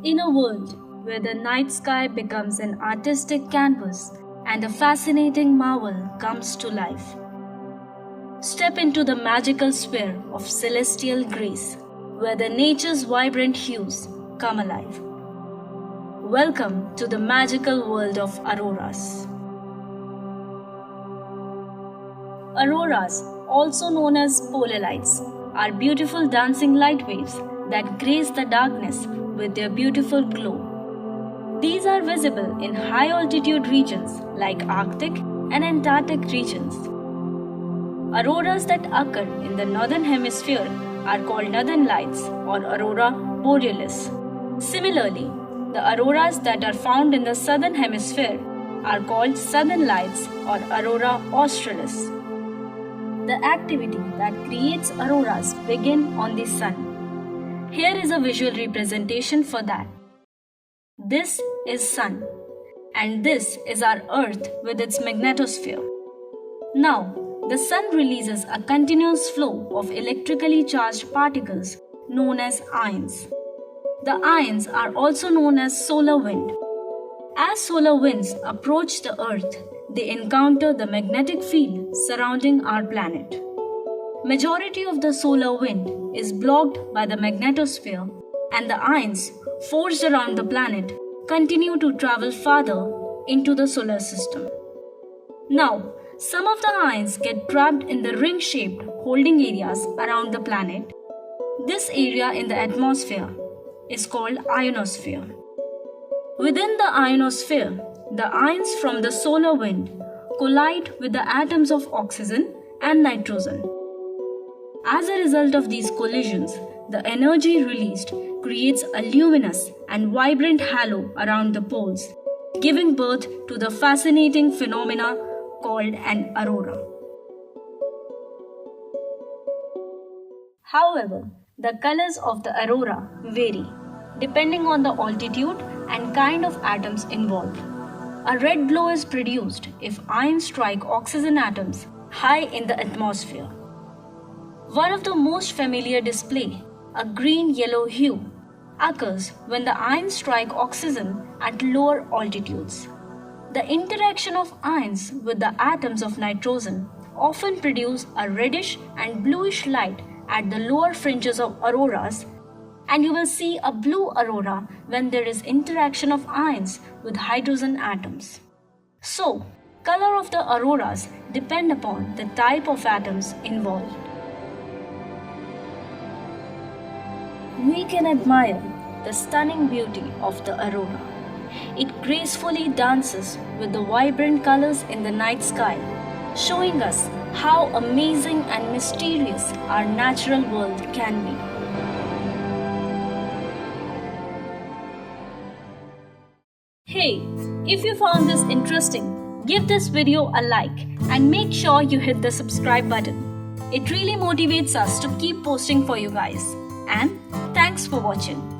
In a world where the night sky becomes an artistic canvas and a fascinating marvel comes to life, step into the magical sphere of celestial grace where the nature's vibrant hues come alive. Welcome to the magical world of auroras. Auroras, also known as polar lights, are beautiful dancing light waves that grace the darkness with their beautiful glow. These are visible in high altitude regions like Arctic and Antarctic regions. Auroras that occur in the northern hemisphere are called northern lights or aurora borealis. Similarly, the auroras that are found in the southern hemisphere are called southern lights or aurora australis. The activity that creates auroras begin on the sun. Here is a visual representation for that. This is sun, and this is our earth with its magnetosphere. Now, the sun releases a continuous flow of electrically charged particles known as ions. The ions are also known as solar wind. As solar winds approach the earth, they encounter the magnetic field surrounding our planet. Majority of the solar wind is blocked by the magnetosphere, and the ions forced around the planet continue to travel farther into the solar system. Now, some of the ions get trapped in the ring-shaped holding areas around the planet. This area in the atmosphere is called ionosphere. Within the ionosphere, the ions from the solar wind collide with the atoms of oxygen and nitrogen. As a result of these collisions, the energy released creates a luminous and vibrant halo around the poles, giving birth to the fascinating phenomena called an aurora. However, the colors of the aurora vary depending on the altitude and kind of atoms involved. A red glow is produced if ions strike oxygen atoms high in the atmosphere. One of the most familiar display, a green-yellow hue, occurs when the ions strike oxygen at lower altitudes. The interaction of ions with the atoms of nitrogen often produce a reddish and bluish light at the lower fringes of auroras, and you will see a blue aurora when there is interaction of ions with hydrogen atoms. So, color of the auroras depend upon the type of atoms involved. We can admire the stunning beauty of the aurora. It gracefully dances with the vibrant colors in the night sky, showing us how amazing and mysterious our natural world can be. Hey, if you found this interesting, give this video a like and make sure you hit the subscribe button. It really motivates us to keep posting for you guys. And thanks for watching.